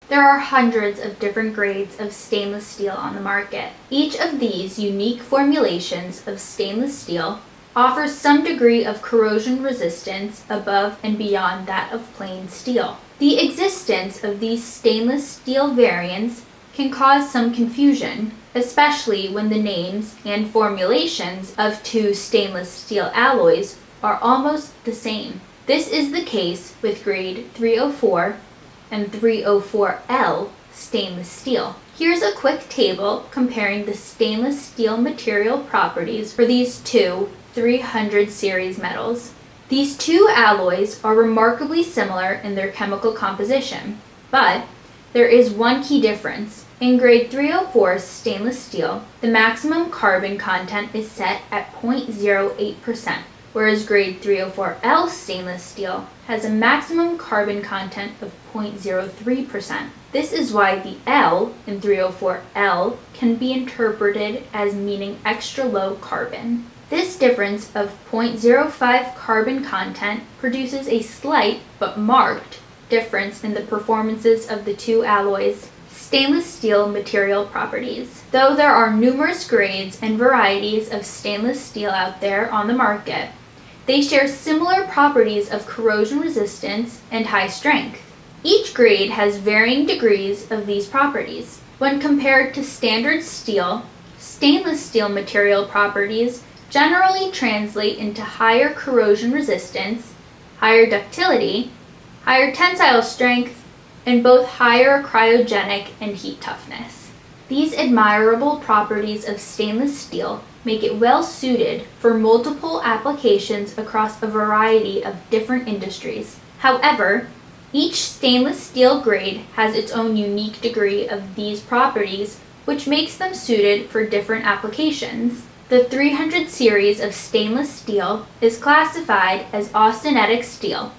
There are hundreds of different grades of stainless steel on the market. Each of these unique formulations of stainless steel offers some degree of corrosion resistance above and beyond that of plain steel. The existence of these stainless steel variants can cause some confusion, especially when the names and formulations of two stainless steel alloys are almost the same. This is the case with grade 304 and 304L stainless steel. Here's a quick table comparing the stainless steel material properties for these two 300 series metals. These two alloys are remarkably similar in their chemical composition, but there is one key difference. In grade 304 stainless steel, the maximum carbon content is set at 0.08%, whereas grade 304L stainless steel has a maximum carbon content of 0.03%. This is why the L in 304L can be interpreted as meaning extra low carbon. This difference of 0.05 carbon content produces a slight but marked difference in the performances of the two alloys' stainless steel material properties. Though there are numerous grades and varieties of stainless steel out there on the market, they share similar properties of corrosion resistance and high strength. Each grade has varying degrees of these properties. When compared to standard steel, stainless steel material properties generally translate into higher corrosion resistance, higher ductility, higher tensile strength, and both higher cryogenic and heat toughness. These admirable properties of stainless steel make it well suited for multiple applications across a variety of different industries. However, each stainless steel grade has its own unique degree of these properties, which makes them suited for different applications. The 300 series of stainless steel is classified as austenitic steel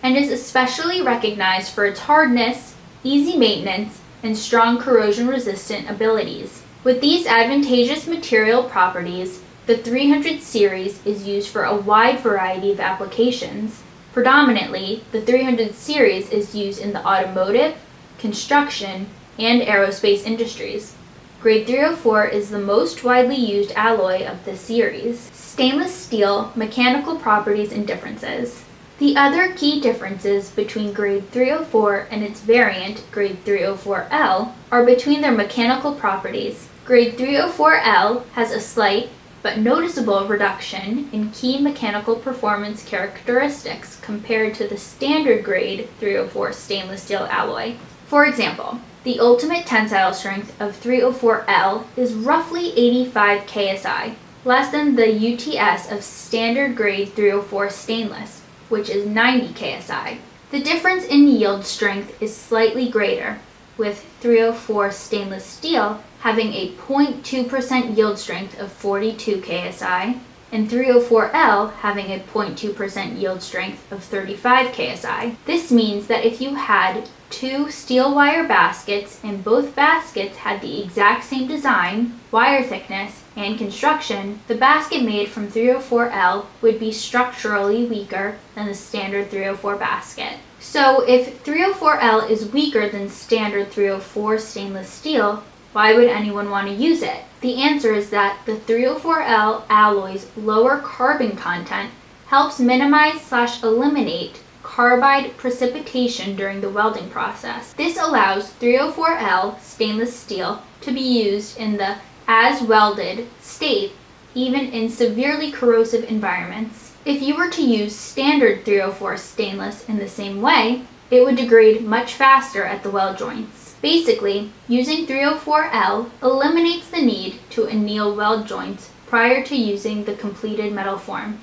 and is especially recognized for its hardness, easy maintenance, and strong corrosion-resistant abilities. With these advantageous material properties, the 300 series is used for a wide variety of applications. Predominantly, the 300 series is used in the automotive, construction, and aerospace industries. Grade 304 is the most widely used alloy of this series. Stainless steel, mechanical properties and differences. The other key differences between grade 304 and its variant, grade 304L, are between their mechanical properties. Grade 304L has a slight but noticeable reduction in key mechanical performance characteristics compared to the standard grade 304 stainless steel alloy. For example, the ultimate tensile strength of 304L is roughly 85 ksi, less than the UTS of standard grade 304 stainless, which is 90 ksi. The difference in yield strength is slightly greater, with 304 stainless steel having a 0.2% yield strength of 42 ksi, and 304L having a 0.2% yield strength of 35 ksi. This means that if you had two steel wire baskets and both baskets had the exact same design, wire thickness, and construction, the basket made from 304L would be structurally weaker than the standard 304 basket. So if 304L is weaker than standard 304 stainless steel, why would anyone want to use it? The answer is that the 304L alloy's lower carbon content helps minimize/eliminate carbide precipitation during the welding process. This allows 304L stainless steel to be used in the as welded state, even in severely corrosive environments. If you were to use standard 304 stainless in the same way, it would degrade much faster at the weld joints. Basically, using 304L eliminates the need to anneal weld joints prior to using the completed metal form,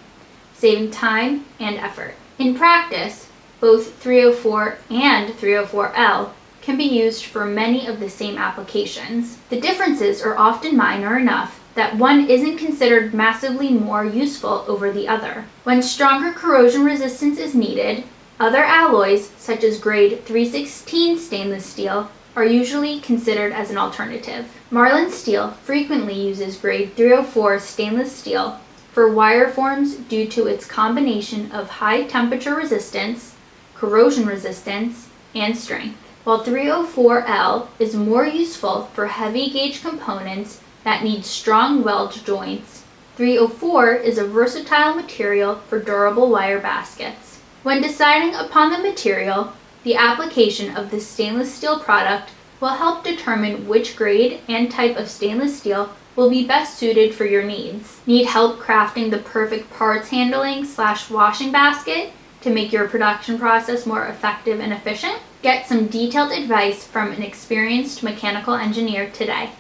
saving time and effort. In practice, both 304 and 304L can be used for many of the same applications. The differences are often minor enough that one isn't considered massively more useful over the other. When stronger corrosion resistance is needed, other alloys, such as grade 316 stainless steel, are usually considered as an alternative. Marlin steel frequently uses grade 304 stainless steel for wire forms due to its combination of high temperature resistance, corrosion resistance, and strength. while 304L is more useful for heavy gauge components that need strong weld joints. 304 is a versatile material for durable wire baskets. When deciding upon the material, the application of the stainless steel product will help determine which grade and type of stainless steel will be best suited for your needs. Need help crafting the perfect parts handling / washing basket to make your production process more effective and efficient? Get some detailed advice from an experienced mechanical engineer today.